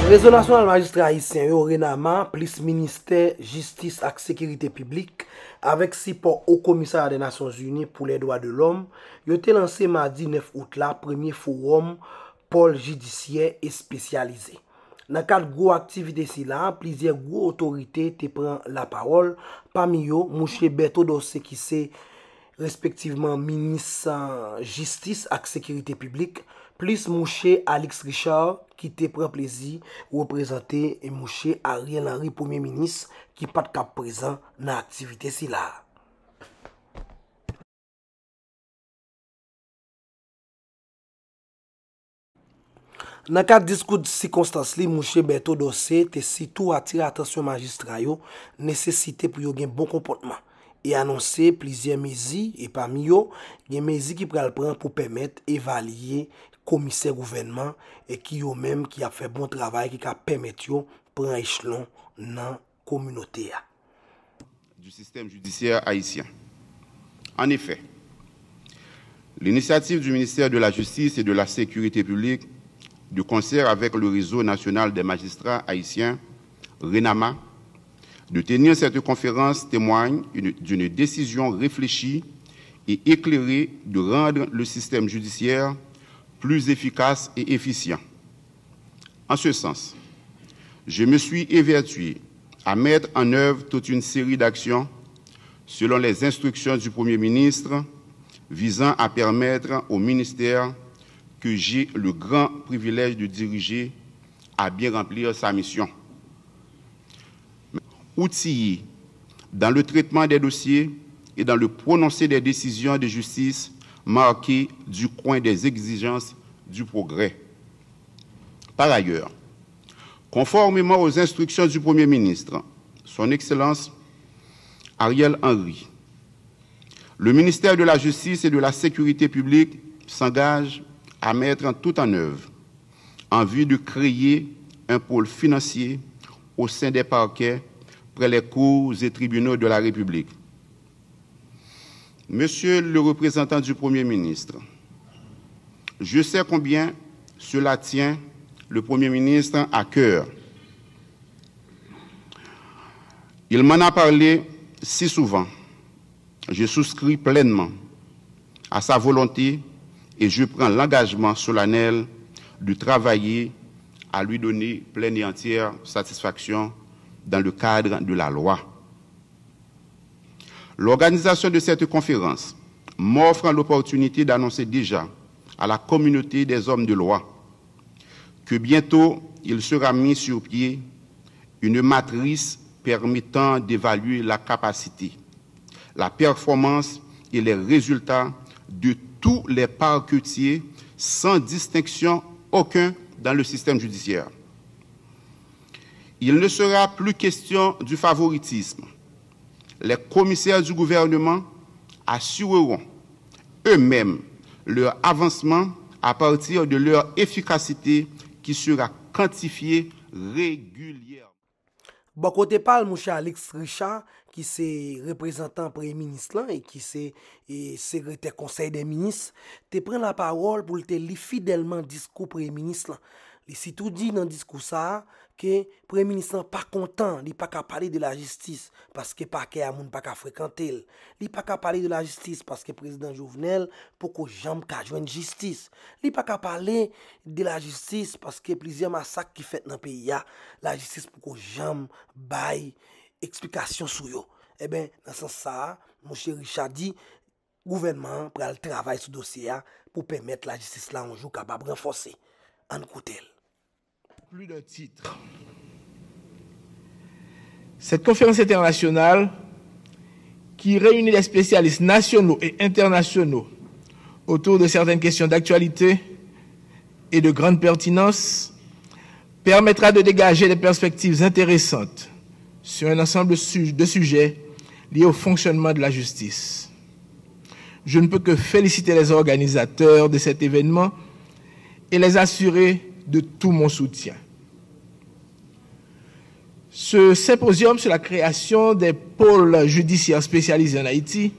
Réseau national magistrat haïtien yo Renama plus ministère justice et sécurité publique avec support au commissariat des Nations Unies pour les droits de l'homme, yo te lancé mardi 9 août là premier forum pôle judiciaire et spécialisé. Dans cadre gros activité si là, plusieurs gros autorités te prend la parole, parmi yo M. Beto Dossé qui c'est respectivement ministre justice et sécurité publique, plus mouché Alex Richard qui te prend plaisir représenter et mouché Ariel Henry premier ministre qui pas de cap présent dans l'activité si là. Dans cadre discours de circonstance li, M. Beto Dossé te surtout attiré attention magistrat yo nécessité pour yo gen bon comportement et annoncer plusieurs mesures et parmi yo gen mesures qui pral prendre pour permettre évaluer commissaire gouvernement et qui yo même qui a fait bon travail qui a permettre yo prendre échelon dans communauté du système judiciaire haïtien. En effet, l'initiative du ministère de la Justice et de la Sécurité publique de concert avec le réseau national des magistrats haïtiens, RENAMA, de tenir cette conférence témoigne d'une décision réfléchie et éclairée de rendre le système judiciaire plus efficace et efficient. En ce sens, je me suis évertué à mettre en œuvre toute une série d'actions selon les instructions du Premier ministre visant à permettre au ministère que j'ai le grand privilège de diriger à bien remplir sa mission. Outillé dans le traitement des dossiers et dans le prononcé des décisions de justice marquées du coin des exigences du progrès. Par ailleurs, conformément aux instructions du Premier ministre, Son Excellence Ariel Henry, le ministère de la Justice et de la Sécurité publique s'engage à mettre tout en œuvre en vue de créer un pôle financier au sein des parquets près les cours et tribunaux de la République. Monsieur le représentant du Premier ministre, je sais combien cela tient le Premier ministre à cœur. Il m'en a parlé si souvent. Je souscris pleinement à sa volonté et je prends l'engagement solennel de travailler à lui donner pleine et entière satisfaction dans le cadre de la loi. L'organisation de cette conférence m'offre l'opportunité d'annoncer déjà à la communauté des hommes de loi que bientôt il sera mis sur pied une matrice permettant d'évaluer la capacité, la performance et les résultats de tous les parquetiers sans distinction aucun dans le système judiciaire. Il ne sera plus question du favoritisme. Les commissaires du gouvernement assureront eux-mêmes leur avancement à partir de leur efficacité qui sera quantifiée régulièrement. Bon côté parle M. Alex Richard qui c'est représentant premier ministre et qui c'est secrétaire conseil des ministres, te prend la parole pour te lire fidèlement discours premier ministre. Il s'est tout dit dans le discours ça que premier ministre pas content, il pas qu'à parler de la justice parce que parquet a moun pas qu'à fréquenter. Il pas qu'à parler de la justice parce que président Jovenel pour que jambe ka joindre justice. Il pas qu'à parler de la justice parce que plusieurs massacres qui fait dans le pays la justice pour que jambe bail explication sur yo. Eh ben dans ce sens ça, mon cher Richard dit gouvernement pour le travail sur dossier pour permettre la justice là un jour capable renforcer. En côté. Plus d'un titre. Cette conférence internationale qui réunit les spécialistes nationaux et internationaux autour de certaines questions d'actualité et de grande pertinence permettra de dégager des perspectives intéressantes sur un ensemble de sujets liés au fonctionnement de la justice. Je ne peux que féliciter les organisateurs de cet événement et les assurer de tout mon soutien. Ce symposium sur la création des pôles judiciaires spécialisés en Haïti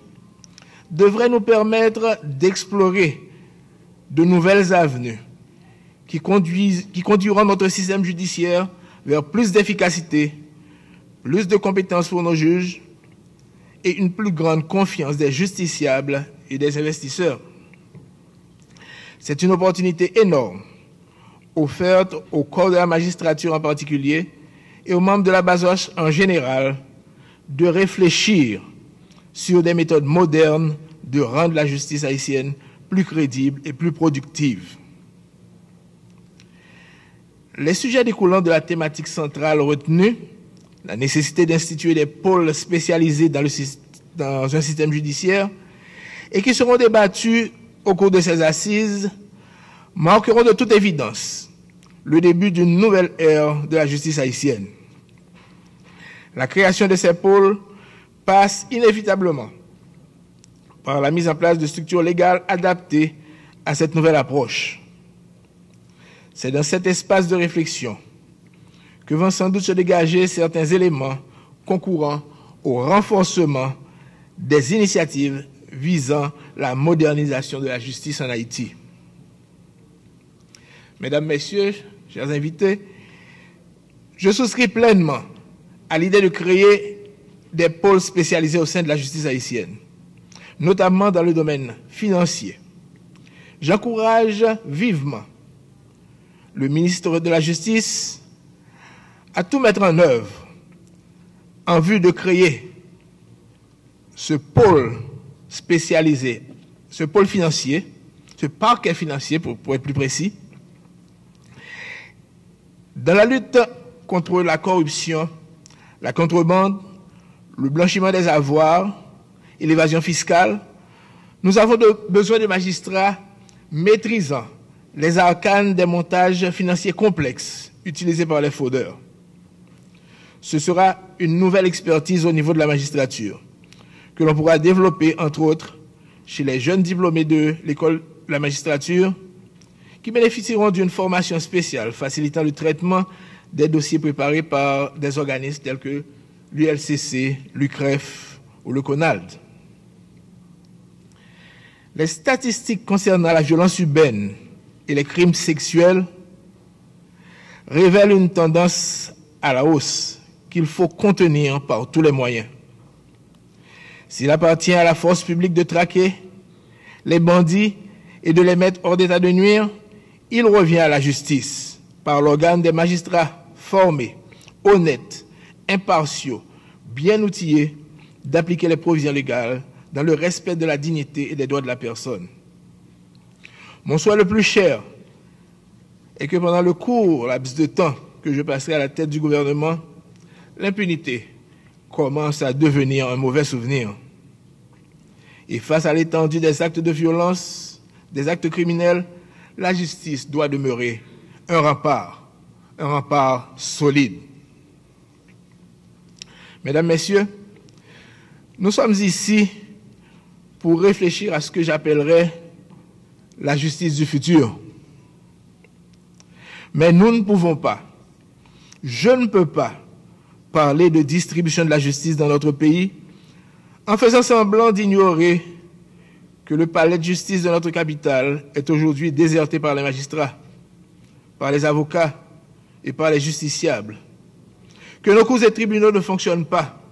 devrait nous permettre d'explorer de nouvelles avenues qui conduiront notre système judiciaire vers plus d'efficacité, plus de compétences pour nos juges et une plus grande confiance des justiciables et des investisseurs. C'est une opportunité énorme offerte au corps de la magistrature en particulier et aux membres de la BASOCH en général de réfléchir sur des méthodes modernes de rendre la justice haïtienne plus crédible et plus productive. Les sujets découlant de la thématique centrale retenue, la nécessité d'instituer des pôles spécialisés dans un système judiciaire et qui seront débattus au cours de ces assises, marqueront de toute évidence le début d'une nouvelle ère de la justice haïtienne. La création de ces pôles passe inévitablement par la mise en place de structures légales adaptées à cette nouvelle approche. C'est dans cet espace de réflexion que vont sans doute se dégager certains éléments concourant au renforcement des initiatives visant la modernisation de la justice en Haïti. Mesdames, Messieurs, chers invités, je souscris pleinement à l'idée de créer des pôles spécialisés au sein de la justice haïtienne, notamment dans le domaine financier. J'encourage vivement le ministre de la Justice à tout mettre en œuvre en vue de créer ce pôle spécialisé, ce pôle financier, ce parquet financier pour être plus précis, dans la lutte contre la corruption, la contrebande, le blanchiment des avoirs et l'évasion fiscale. Nous avons besoin de magistrats maîtrisant les arcanes des montages financiers complexes utilisés par les fraudeurs. Ce sera une nouvelle expertise au niveau de la magistrature que l'on pourra développer, entre autres, chez les jeunes diplômés de l'école de la magistrature qui bénéficieront d'une formation spéciale facilitant le traitement des dossiers préparés par des organismes tels que l'ULCC, l'UCREF ou le CONALD. Les statistiques concernant la violence urbaine et les crimes sexuels révèlent une tendance à la hausse qu'il faut contenir par tous les moyens. S'il appartient à la force publique de traquer les bandits et de les mettre hors d'état de nuire, il revient à la justice, par l'organe des magistrats formés, honnêtes, impartiaux, bien outillés, d'appliquer les provisions légales dans le respect de la dignité et des droits de la personne. Mon souhait le plus cher est que pendant le court laps de temps que je passerai à la tête du gouvernement, l'impunité commence à devenir un mauvais souvenir. Et face à l'étendue des actes de violence, des actes criminels, la justice doit demeurer un rempart solide. Mesdames, Messieurs, nous sommes ici pour réfléchir à ce que j'appellerais la justice du futur. Mais nous ne pouvons pas, je ne peux pas parler de distribution de la justice dans notre pays en faisant semblant d'ignorer que le palais de justice de notre capitale est aujourd'hui déserté par les magistrats, par les avocats et par les justiciables, que nos cours et tribunaux ne fonctionnent pas,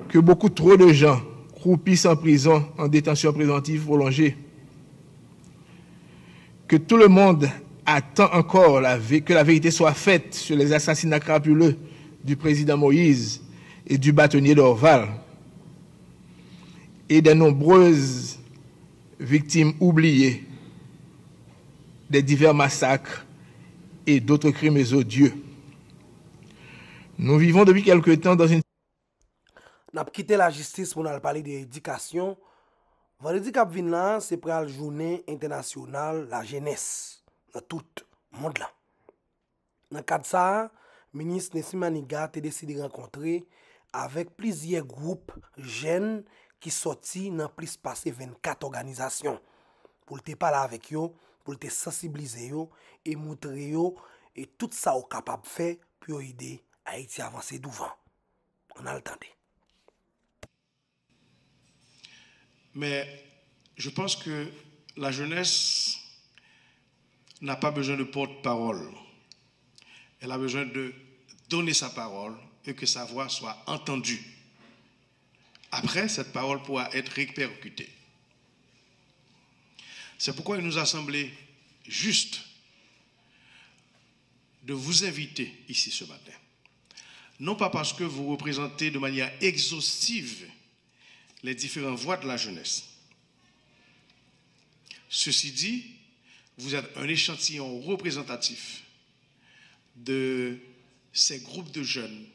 que beaucoup trop de gens croupissent en prison en détention préventive prolongée, que tout le monde attend encore que la vérité soit faite sur les assassinats crapuleux du président Moïse et du bâtonnier d'Orval, et des nombreuses victimes oubliées des divers massacres et d'autres crimes odieux. Nous vivons depuis quelque temps dans une... Nous avons quitté la justice pour nous parler de l'éducation. Vendredi cap vin là, c'est pour la journée internationale la jeunesse dans tout le monde là. Dans le cadre de ça, le ministre Nessim Manigat a décidé de rencontrer avec plusieurs groupes jeunes qui sorti dans plus passé 24 organisations pour te parler avec eux, pour te sensibiliser eux et montrer eux et tout ça au capable de faire pour aider Haïti à avancer devant. On a le temps. Mais je pense que la jeunesse n'a pas besoin de porte-parole. Elle a besoin de donner sa parole et que sa voix soit entendue. Après, cette parole pourra être répercutée. C'est pourquoi il nous a semblé juste de vous inviter ici ce matin. Non pas parce que vous représentez de manière exhaustive les différentes voix de la jeunesse. Ceci dit, vous êtes un échantillon représentatif de ces groupes de jeunes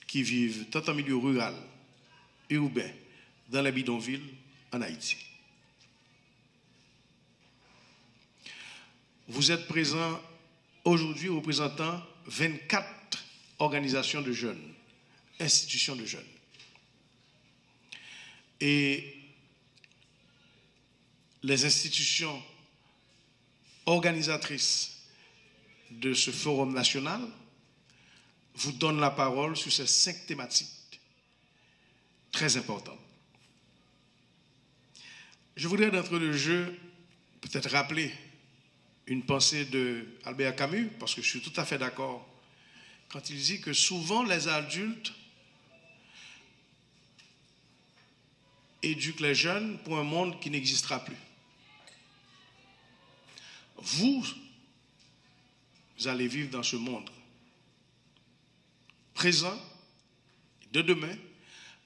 qui vivent tant en milieu rural, urbain, dans les bidonvilles, en Haïti. Vous êtes présents aujourd'hui représentant 24 organisations de jeunes, institutions de jeunes. Et les institutions organisatrices de ce forum national vous donnent la parole sur ces 5 thématiques très importantes. Je voudrais d'entrée de jeu peut-être rappeler une pensée de Albert Camus, parce que je suis tout à fait d'accord quand il dit que souvent les adultes éduquent les jeunes pour un monde qui n'existera plus. Vous allez vivre dans ce monde présent de demain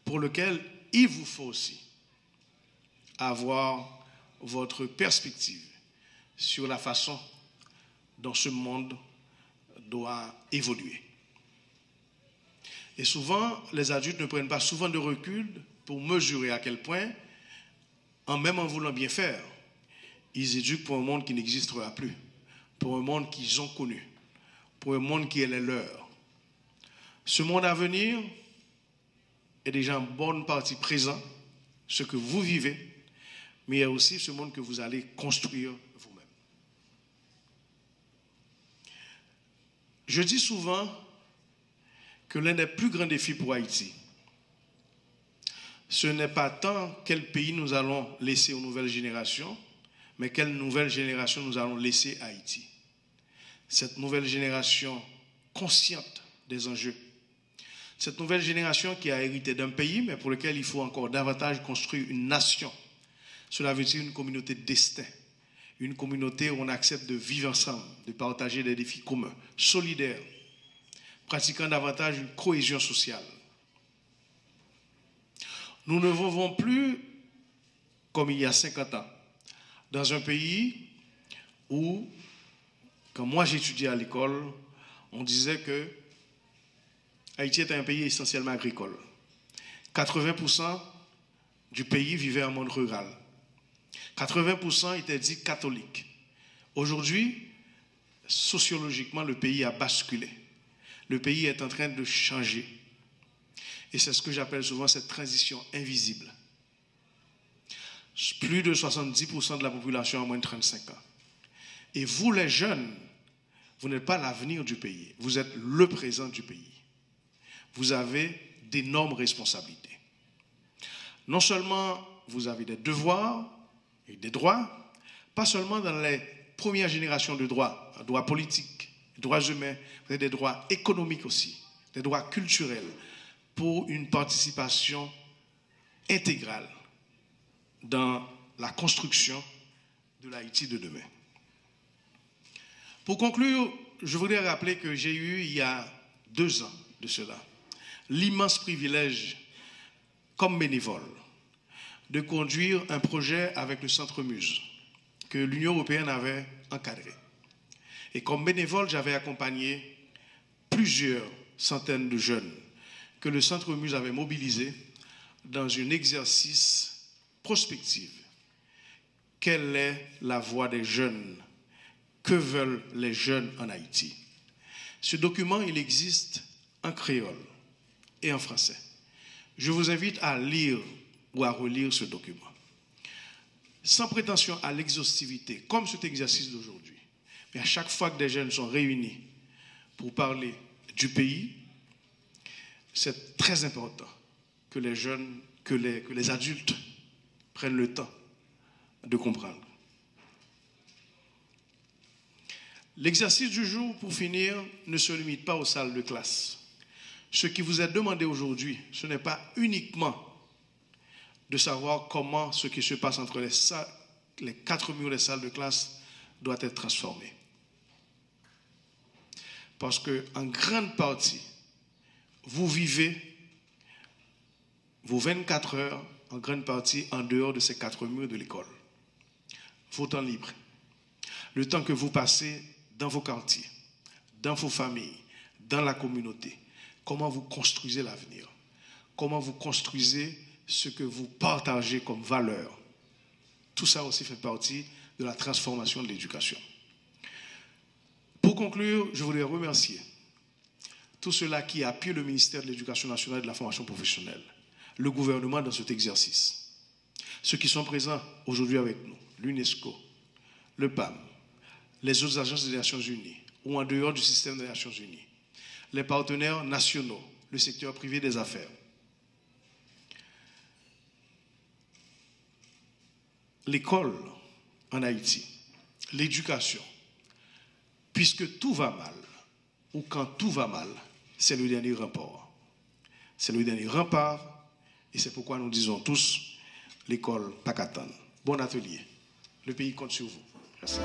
pour lequel il vous faut aussi avoir votre perspective sur la façon dont ce monde doit évoluer. Et souvent, les adultes ne prennent pas souvent de recul pour mesurer à quel point, même en voulant bien faire, ils éduquent pour un monde qui n'existera plus, pour un monde qu'ils ont connu, pour un monde qui est le leur. Ce monde à venir est déjà en bonne partie présent, ce que vous vivez, mais il y a aussi ce monde que vous allez construire vous-même. Je dis souvent que l'un des plus grands défis pour Haïti, ce n'est pas tant quel pays nous allons laisser aux nouvelles générations, mais quelle nouvelle génération nous allons laisser à Haïti. Cette nouvelle génération consciente des enjeux. Cette nouvelle génération qui a hérité d'un pays, mais pour lequel il faut encore davantage construire une nation. Cela veut dire une communauté de destin. Une communauté où on accepte de vivre ensemble, de partager des défis communs, solidaires, pratiquant davantage une cohésion sociale. Nous ne vivons plus comme il y a 50 ans, dans un pays où, quand moi j'étudiais à l'école, on disait que Haïti était un pays essentiellement agricole. 80% du pays vivait en monde rural. 80% étaient dits catholiques. Aujourd'hui, sociologiquement, le pays a basculé. Le pays est en train de changer. Et c'est ce que j'appelle souvent cette transition invisible. Plus de 70% de la population a moins de 35 ans. Et vous, les jeunes, vous n'êtes pas l'avenir du pays. Vous êtes le présent du pays. Vous avez d'énormes responsabilités. Non seulement vous avez des devoirs et des droits, pas seulement dans les premières générations de droits politiques, droits humains, vous avez des droits économiques aussi, des droits culturels, pour une participation intégrale dans la construction de l'Haïti de demain. Pour conclure, je voudrais rappeler que j'ai eu, il y a 2 ans de cela, l'immense privilège, comme bénévole, de conduire un projet avec le Centre Muse, que l'Union européenne avait encadré. Et comme bénévole, j'avais accompagné plusieurs centaines de jeunes que le Centre Muse avait mobilisés dans un exercice prospectif. Quelle est la voix des jeunes? Que veulent les jeunes en Haïti? Ce document, il existe en créole et en français. Je vous invite à lire ou à relire ce document. Sans prétention à l'exhaustivité, comme cet exercice d'aujourd'hui. Mais à chaque fois que des jeunes sont réunis pour parler du pays, c'est très important que les jeunes, que les adultes prennent le temps de comprendre. L'exercice du jour, pour finir, ne se limite pas aux salles de classe. Ce qui vous est demandé aujourd'hui, ce n'est pas uniquement de savoir comment ce qui se passe entre les 4 murs des salles de classe doit être transformé. Parce qu'en grande partie, vous vivez vos 24 heures, en grande partie, en dehors de ces 4 murs de l'école. Vos temps libres. Le temps que vous passez dans vos quartiers, dans vos familles, dans la communauté. Comment vous construisez l'avenir. Comment vous construisez ce que vous partagez comme valeur. Tout ça aussi fait partie de la transformation de l'éducation. Pour conclure, je voudrais remercier tous ceux-là qui appuient le ministère de l'Éducation nationale et de la formation professionnelle, le gouvernement dans cet exercice. Ceux qui sont présents aujourd'hui avec nous, l'UNESCO, le PAM, les autres agences des Nations Unies ou en dehors du système des Nations Unies, les partenaires nationaux, le secteur privé des affaires. L'école en Haïti, l'éducation, puisque tout va mal, ou quand tout va mal, c'est le dernier rempart. C'est le dernier rempart, et c'est pourquoi nous disons tous, l'école pas qu'attendre. Bon atelier. Le pays compte sur vous. Merci.